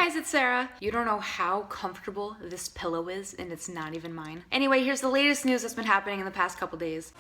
guys, it's Sarah. You don't know how comfortable this pillow is, and it's not even mine. Anyway, here's the latest news that's been happening in the past couple days.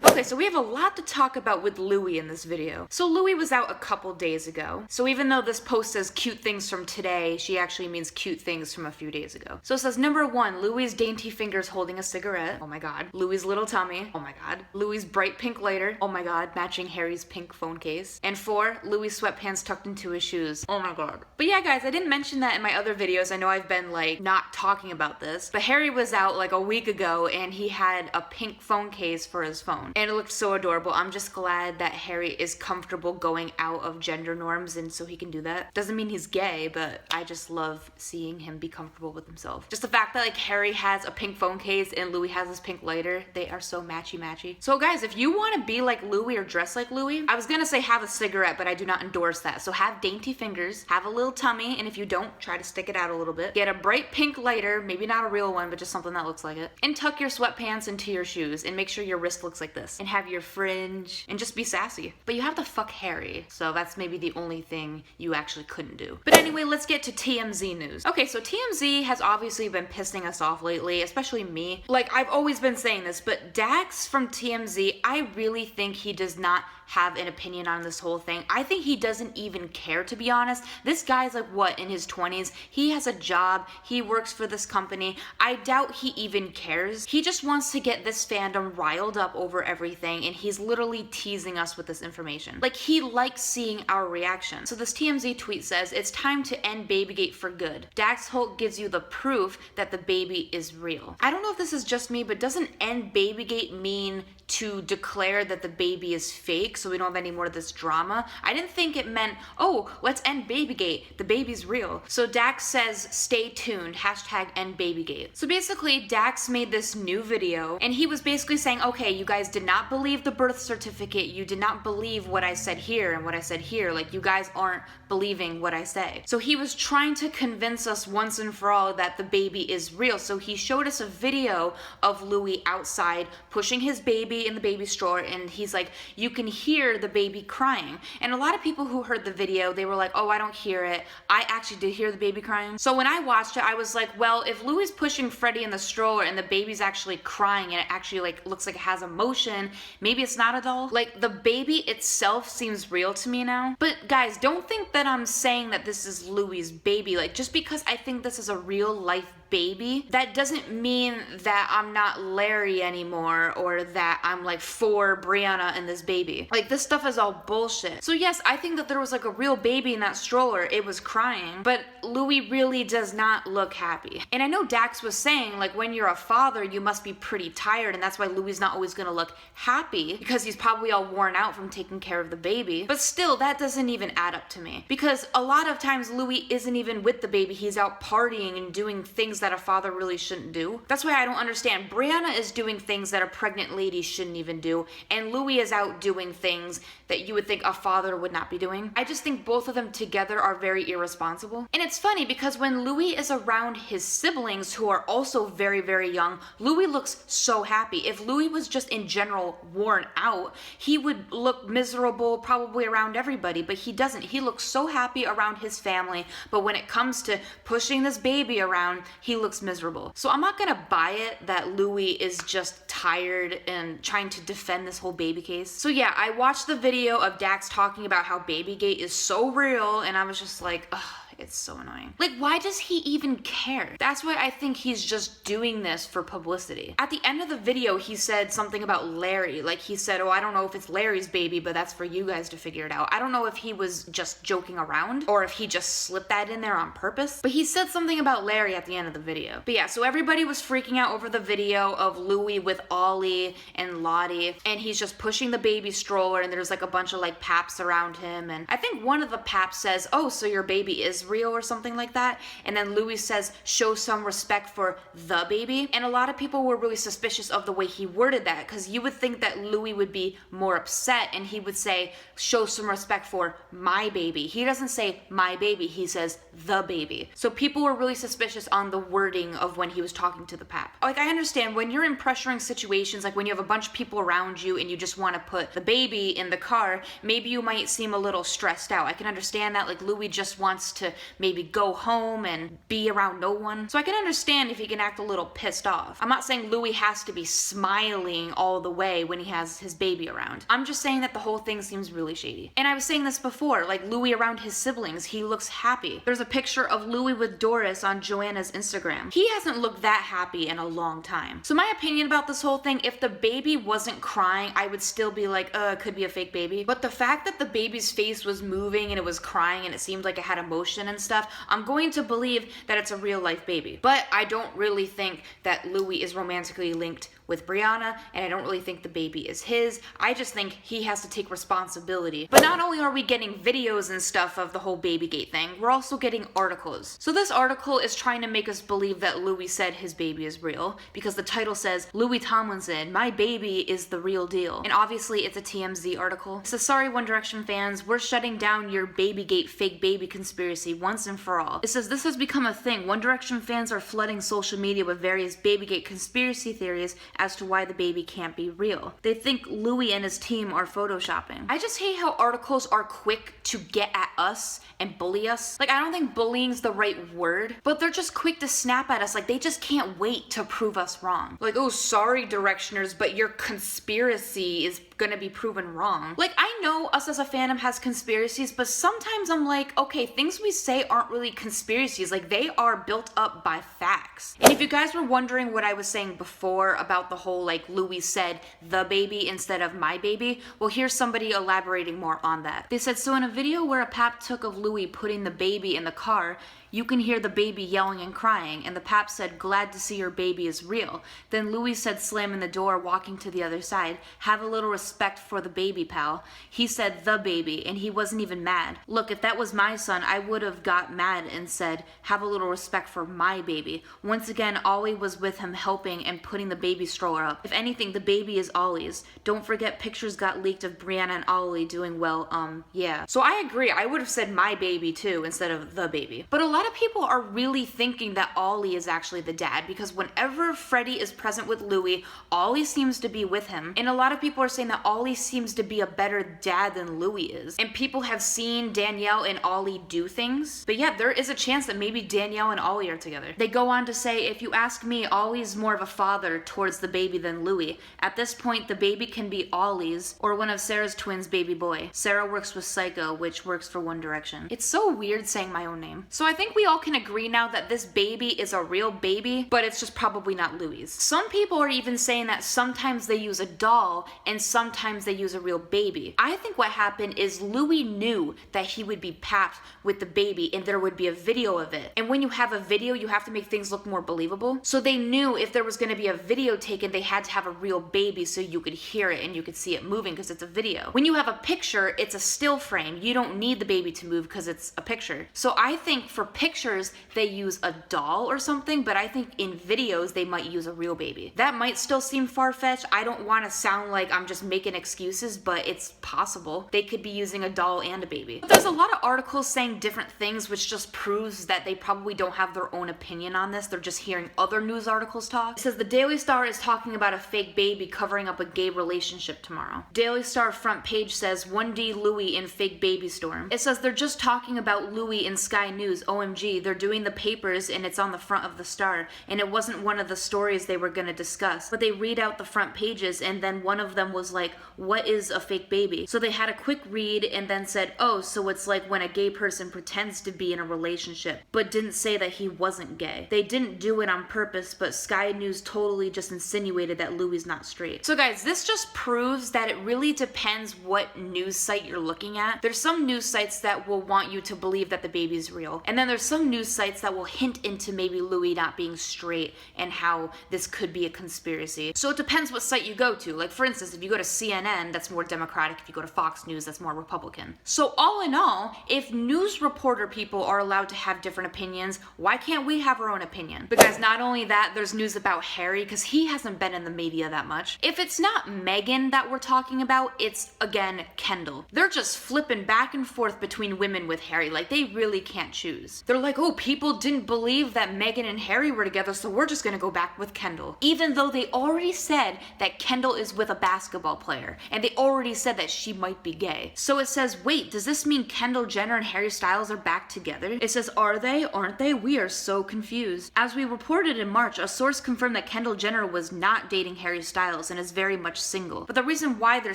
Okay, so we have a lot to talk about with Louis in this video. So Louis was out a couple days ago. So even though this post says cute things from today, she actually means cute things from a few days ago. So it says number 1, Louis' dainty fingers holding a cigarette. Oh my god. Louis' little tummy. Oh my god. Louis' bright pink lighter. Oh my god. Matching Harry's pink phone case. And 4, Louis' sweatpants tucked into his shoes. Oh my god. But yeah, guys, I didn't mention that in my other videos. I know I've been like not talking about this, but Harry was out like a week ago and he had a pink phone case for his phone. And it looked so adorable. I'm just glad that Harry is comfortable going out of gender norms and so he can do that. Doesn't mean he's gay, but I just love seeing him be comfortable with himself. Just the fact that like Harry has a pink phone case and Louis has this pink lighter, they are so matchy-matchy. So guys, if you want to be like Louis or dress like Louis, I was gonna say have a cigarette, but I do not endorse that. So have dainty fingers, have a little tummy, and if you don't, try to stick it out a little bit. Get a bright pink lighter, maybe not a real one, but just something that looks like it. And tuck your sweatpants into your shoes and make sure your wrist looks like this. And have your fringe and just be sassy. But you have to fuck Harry, so that's maybe the only thing you actually couldn't do. But anyway, let's get to TMZ news. Okay, so TMZ has obviously been pissing us off lately, especially me. Like, I've always been saying this, but Dax from TMZ, I really think he does not have an opinion on this whole thing. I think he doesn't even care, to be honest. This guy's like, what, in his 20s? He has a job, he works for this company. I doubt he even cares. He just wants to get this fandom riled up over everything, and he's literally teasing us with this information. Like, he likes seeing our reaction. So this TMZ tweet says, it's time to end Babygate for good. Dax Holt gives you the proof that the baby is real. I don't know if this is just me, but doesn't end Babygate mean to declare that the baby is fake so we don't have any more of this drama? I didn't think it meant, oh, let's end Babygate, the baby's real. So Dax says, stay tuned, hashtag end Babygate. So basically, Dax made this new video, and he was basically saying, okay, you guys did not believe the birth certificate, you did not believe what I said here and what I said here, like you guys aren't believing what I say. So he was trying to convince us once and for all that the baby is real. So he showed us a video of Louis outside pushing his baby in the baby stroller, and he's like, you can hear the baby crying. And a lot of people who heard the video, they were like, oh, I don't hear it. I actually did hear the baby crying. So when I watched it, I was like, well, if Louis is pushing Freddie in the stroller and the baby's actually crying and it actually like looks like it has emotion, maybe it's not a doll. Like, the baby itself seems real to me now. But guys, don't think that I'm saying that this is Louis' baby. Like, just because I think this is a real life baby, that doesn't mean that I'm not Larry anymore or that I'm like for Brianna and this baby. Like, this stuff is all bullshit. So yes, I think that there was like a real baby in that stroller. It was crying, but Louis really does not look happy. And I know Dax was saying like, when you're a father, you must be pretty tired, and that's why Louis is not always gonna look happy because he's probably all worn out from taking care of the baby. But still, that doesn't even add up to me, because a lot of times Louis isn't even with the baby. He's out partying and doing things that a father really shouldn't do. That's why I don't understand. Brianna is doing things that a pregnant lady shouldn't even do, and Louis is out doing things that you would think a father would not be doing. I just think both of them together are very irresponsible. And it's funny because when Louis is around his siblings, who are also very, very young, Louis looks so happy. If Louis was just in general worn out, he would look miserable probably around everybody, but he doesn't. He looks so happy around his family, but when it comes to pushing this baby around, he looks miserable. So I'm not gonna buy it that Louis is just tired and trying to defend this whole baby case. So yeah, I watched the video of Dax talking about how Babygate is so real, and I was just like, ugh, it's so annoying. Like, why does he even care? That's why I think he's just doing this for publicity. At the end of the video, he said something about Larry. Like, he said, oh, I don't know if it's Larry's baby, but that's for you guys to figure it out. I don't know if he was just joking around or if he just slipped that in there on purpose, but he said something about Larry at the end of the video. But yeah, so everybody was freaking out over the video of Louis with Ollie and Lottie, and he's just pushing the baby stroller, and there's like a bunch of like paps around him, and I think one of the paps says, oh, so your baby is real or something like that. And then Louis says, show some respect for the baby. And a lot of people were really suspicious of the way he worded that, because you would think that Louis would be more upset and he would say, show some respect for my baby. He doesn't say my baby, he says the baby. So people were really suspicious on the wording of when he was talking to the pap. Like, I understand when you're in pressuring situations, like when you have a bunch of people around you and you just want to put the baby in the car, maybe you might seem a little stressed out. I can understand that. Like, Louis just wants to maybe go home and be around no one. So I can understand if he can act a little pissed off. I'm not saying Louis has to be smiling all the way when he has his baby around. I'm just saying that the whole thing seems really shady. And I was saying this before, like Louis around his siblings, he looks happy. There's a picture of Louis with Doris on Joanna's Instagram. He hasn't looked that happy in a long time. So my opinion about this whole thing, if the baby wasn't crying, I would still be like, it could be a fake baby. But the fact that the baby's face was moving and it was crying and it seemed like it had emotion and stuff, I'm going to believe that it's a real life baby. But I don't really think that Louis is romantically linked with Brianna, and I don't really think the baby is his. I just think he has to take responsibility. But not only are we getting videos and stuff of the whole Babygate thing, we're also getting articles. So this article is trying to make us believe that Louis said his baby is real, because the title says, Louis Tomlinson, my baby is the real deal. And obviously it's a TMZ article. It says, sorry One Direction fans, we're shutting down your Babygate fake baby conspiracy once and for all. It says, this has become a thing. One Direction fans are flooding social media with various Babygate conspiracy theories as to why the baby can't be real. They think Louis and his team are photoshopping. I just hate how articles are quick to get at us and bully us. Like, I don't think bullying's the right word, but they're just quick to snap at us. Like, they just can't wait to prove us wrong. Like, oh, sorry, Directioners, but your conspiracy is gonna be proven wrong. Like, I know us as a fandom has conspiracies, but sometimes I'm like, okay, things we say aren't really conspiracies. Like, they are built up by facts. And if you guys were wondering what I was saying before about the whole, like, Louis said the baby instead of my baby, well, here's somebody elaborating more on that. They said, so in a video where a pap took of Louis putting the baby in the car, you can hear the baby yelling and crying, and the pap said, glad to see your baby is real. Then Louis said, slamming the door, walking to the other side, have a little respect for the baby, pal. He said, the baby, and he wasn't even mad. Look, if that was my son, I would have got mad and said, have a little respect for my baby. Once again, Ollie was with him helping and putting the baby stroller up. If anything, the baby is Ollie's. Don't forget pictures got leaked of Brianna and Ollie doing well, yeah. So I agree, I would have said my baby too, instead of the baby. But a lot of people are really thinking that Ollie is actually the dad, because whenever Freddie is present with Louis, Ollie seems to be with him. And a lot of people are saying that Ollie seems to be a better dad than Louis is. And people have seen Danielle and Ollie do things. But yeah, there is a chance that maybe Danielle and Ollie are together. They go on to say, if you ask me, Ollie's more of a father towards the baby than Louis. At this point, the baby can be Ollie's or one of Sarah's twins' baby boy. Sarah works with Psycho, which works for One Direction. It's so weird saying my own name. So I think we all can agree now that this baby is a real baby, but it's just probably not Louis'. Some people are even saying that sometimes they use a doll and sometimes they use a real baby. I think what happened is Louis knew that he would be papped with the baby and there would be a video of it. And when you have a video, you have to make things look more believable. So they knew if there was going to be a video taken, they had to have a real baby so you could hear it and you could see it moving because it's a video. When you have a picture, it's a still frame. You don't need the baby to move because it's a picture. So I think for pictures, they use a doll or something, but I think in videos they might use a real baby. That might still seem far-fetched. I don't want to sound like I'm just making excuses, but it's possible. They could be using a doll and a baby. But there's a lot of articles saying different things, which just proves that they probably don't have their own opinion on this. They're just hearing other news articles talk. It says the Daily Star is talking about a fake baby covering up a gay relationship tomorrow. Daily Star front page says 1D Louis in fake baby storm. It says they're just talking about Louis in Sky News. OMG, they're doing the papers and it's on the front of the Star, and it wasn't one of the stories they were gonna discuss, but they read out the front pages and then one of them was like, what is a fake baby? So they had a quick read and then said, oh, so it's like when a gay person pretends to be in a relationship but didn't say that he wasn't gay. They didn't do it on purpose, but Sky News totally just insinuated insinuated that Louie's not straight. So guys, this just proves that it really depends what news site you're looking at. There's some news sites that will want you to believe that the baby's real, and then there's some news sites that will hint into maybe Louie not being straight and how this could be a conspiracy. So it depends what site you go to. Like for instance, if you go to CNN, that's more Democratic. If you go to Fox News, that's more Republican. So all in all, if news reporter people are allowed to have different opinions, why can't we have our own opinion? But guys, not only that, there's news about Harry, because he hasn't been in the media that much. If it's not Meghan that we're talking about, it's again Kendall. They're just flipping back and forth between women with Harry, like they really can't choose. They're like, oh, people didn't believe that Meghan and Harry were together, so we're just gonna go back with Kendall. Even though they already said that Kendall is with a basketball player, and they already said that she might be gay. So it says, wait, does this mean Kendall Jenner and Harry Styles are back together? It says, are they? Aren't they? We are so confused. As we reported in March, a source confirmed that Kendall Jenner was not dating Harry Styles and is very much single. But the reason why they're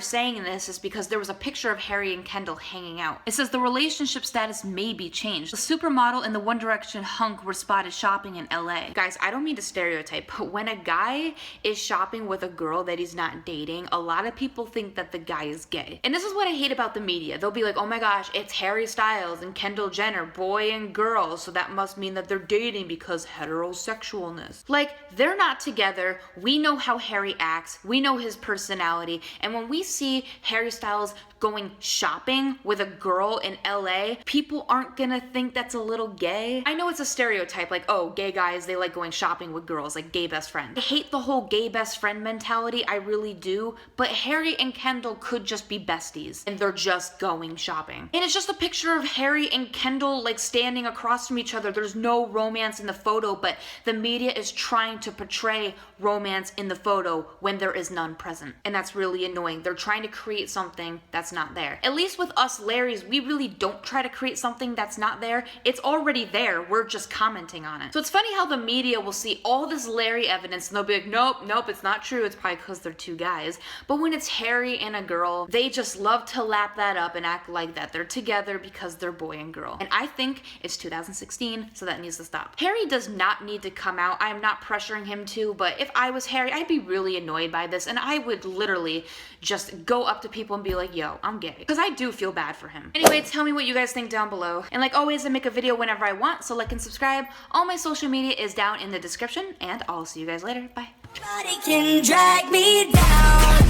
saying this is because there was a picture of Harry and Kendall hanging out. It says the relationship status may be changed. The supermodel and the One Direction hunk were spotted shopping in LA. Guys, I don't mean to stereotype, but when a guy is shopping with a girl that he's not dating, a lot of people think that the guy is gay. And this is what I hate about the media. They'll be like, oh my gosh, it's Harry Styles and Kendall Jenner, boy and girl, so that must mean that they're dating because heterosexualness. Like, they're not together. We know how Harry acts. We know his personality. And when we see Harry Styles going shopping with a girl in LA, people aren't gonna think that's a little gay. I know it's a stereotype, like, oh, gay guys, they like going shopping with girls, like gay best friend. I hate the whole gay best friend mentality, I really do, but Harry and Kendall could just be besties, and they're just going shopping. And it's just a picture of Harry and Kendall like standing across from each other. There's no romance in the photo, but the media is trying to portray romance in the photo when there is none present. And that's really annoying. They're trying to create something that's not there. At least with us Larrys, we really don't try to create something that's not there. It's already there. We're just commenting on it. So it's funny how the media will see all this Larry evidence and they'll be like, nope, it's not true. It's probably because they're two guys. But when it's Harry and a girl, they just love to lap that up and act like that they're together because they're boy and girl. And I think it's 2016, so that needs to stop. Harry does not need to come out. I'm not pressuring him to, but if I was Harry, I'd be really annoyed by this, and I would literally just go up to people and be like, yo, I'm gay. Because I do feel bad for him. Anyway, tell me what you guys think down below. And like always, I make a video whenever I want, so like and subscribe. All my social media is down in the description, and I'll see you guys later. Bye. Nobody can drag me down.